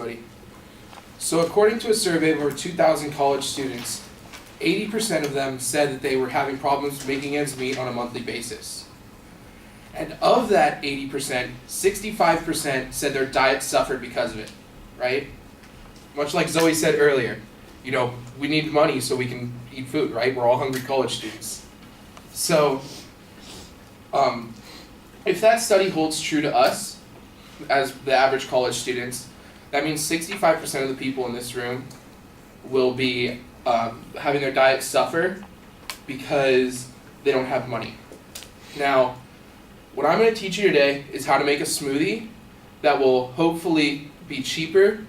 everybody. So according to a survey of over 2,000 college students, 80% of them said that they were having problems making ends meet on a monthly basis. And of that 80%, 65% said their diet suffered because of it, right? Much like Zoe said earlier, you know, we need money so we can eat food, right? We're all hungry college students. So, if that study holds true to us, as the average college students, that means 65% of the people in this room will be having their diet suffer because they don't have money. Now, what I'm going to teach you today is how to make a smoothie that will hopefully be cheaper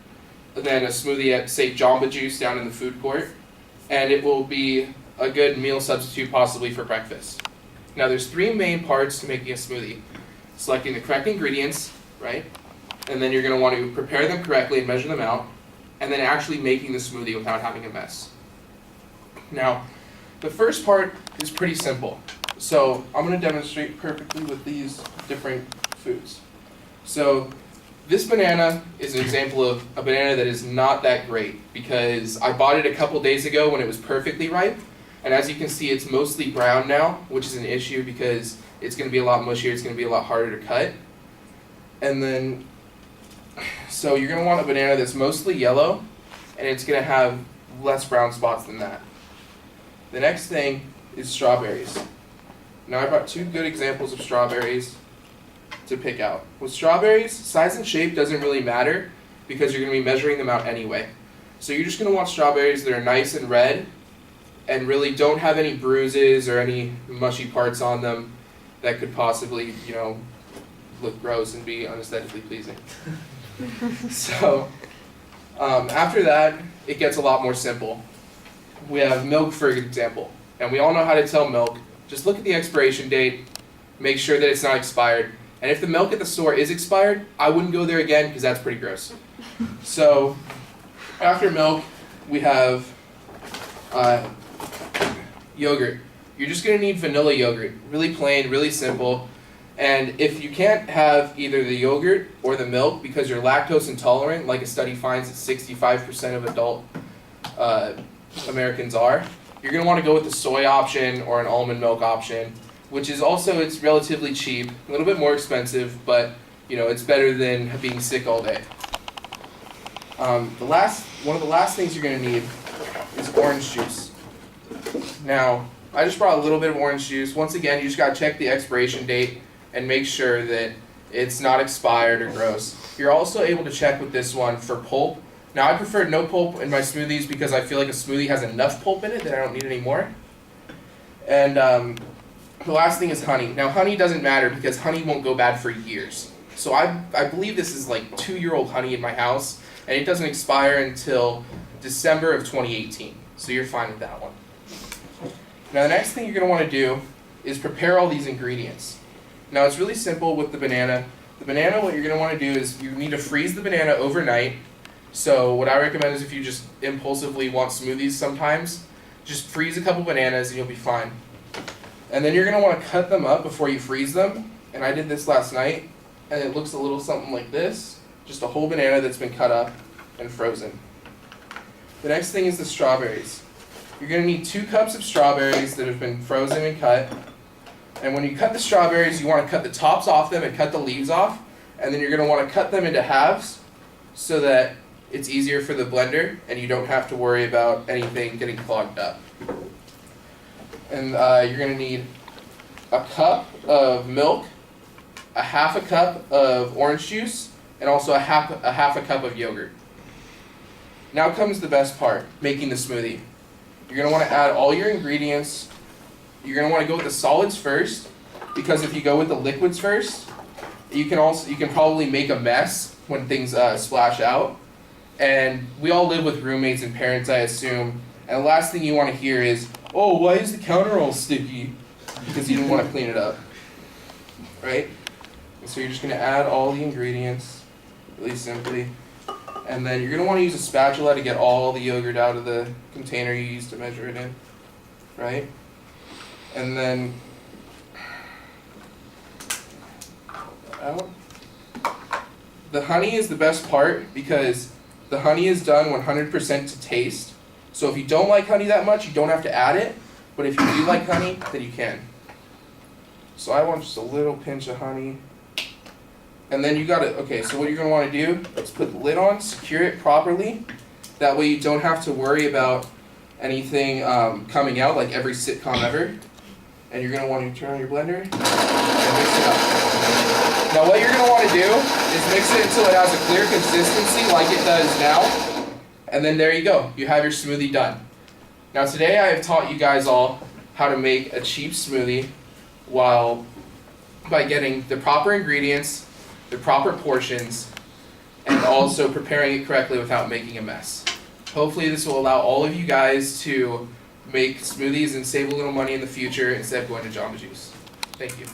than a smoothie at, say, Jamba Juice down in the food court, and it will be a good meal substitute possibly for breakfast. Now, there's three main parts to making a smoothie. Selecting the correct ingredients, right? And then you're going to want to prepare them correctly and measure them out, and then actually making the smoothie without having a mess. Now, the first part is pretty simple. So I'm going to demonstrate perfectly with these different foods. So this banana is an example of a banana that is not that great because I bought it a couple days ago when it was perfectly ripe. And as you can see, it's mostly brown now, which is an issue because it's going to be a lot mushier, it's going to be a lot harder to cut. And then, so you're going to want a banana that's mostly yellow, and it's going to have less brown spots than that. The next thing is strawberries. Now I brought two good examples of strawberries to pick out. With strawberries, size and shape doesn't really matter because you're going to be measuring them out anyway. So you're just going to want strawberries that are nice and red and really don't have any bruises or any mushy parts on them that could possibly, you know, look gross and be unaesthetically pleasing. So after that, it gets a lot more simple. We have milk, for example, and we all know how to tell milk. Just look at the expiration date, make sure that it's not expired. And if the milk at the store is expired, I wouldn't go there again because that's pretty gross. So after milk, we have yogurt. You're just going to need vanilla yogurt. Really plain, really simple. And if you can't have either the yogurt or the milk because you're lactose intolerant, like a study finds that 65% of adult Americans are, you're going to want to go with the soy option or an almond milk option, which is also, it's relatively cheap, a little bit more expensive, but you know, it's better than being sick all day. One of the last things you're going to need is orange juice. Now, I just brought a little bit of orange juice. Once again, you just got to check the expiration date and make sure that it's not expired or gross. You're also able to check with this one for pulp. Now, I prefer no pulp in my smoothies because I feel like a smoothie has enough pulp in it that I don't need any more. And the last thing is honey. Now, honey doesn't matter because honey won't go bad for years. So I believe this is like 2-year-old honey in my house, and it doesn't expire until December of 2018. So you're fine with that one. Now, the next thing you're going to want to do is prepare all these ingredients. Now, it's really simple with the banana. The banana, what you're going to want to do is you need to freeze the banana overnight. So what I recommend is if you just impulsively want smoothies sometimes, just freeze a couple bananas and you'll be fine. And then you're going to want to cut them up before you freeze them. And I did this last night, and it looks a little something like this. Just a whole banana that's been cut up and frozen. The next thing is the strawberries. You're going to need 2 cups of strawberries that have been frozen and cut. And when you cut the strawberries, you want to cut the tops off them and cut the leaves off. And then you're going to want to cut them into halves so that it's easier for the blender and you don't have to worry about anything getting clogged up. And you're going to need a cup of milk, a half a cup of orange juice, and also a half a cup of yogurt. Now comes the best part, making the smoothie. You're going to want to add all your ingredients. You're going to want to go with the solids first, because if you go with the liquids first, you can probably make a mess when things splash out. And we all live with roommates and parents, I assume. And the last thing you want to hear is, "Oh, why is the counter all sticky?" Because you didn't want to clean it up, right? And so you're just going to add all the ingredients, really simply. And then you're going to want to use a spatula to get all the yogurt out of the container you used to measure it in, right? And then out. The honey is the best part because The honey is done 100% to taste. So if you don't like honey that much, you don't have to add it. But if you do like honey, then you can. So I want just a little pinch of honey. And then you gotta, okay, so what you're gonna wanna do is put the lid on, secure it properly. That way you don't have to worry about anything coming out like every sitcom ever. And you're gonna wanna turn on your blender and mix it up. Now what you're gonna wanna do is mix it until it has a clear consistency like it does now. And then there you go, you have your smoothie done. Now today I have taught you guys all how to make a cheap smoothie by getting the proper ingredients, the proper portions, and also preparing it correctly without making a mess. Hopefully this will allow all of you guys to make smoothies and save a little money in the future instead of going to Jamba Juice. Thank you.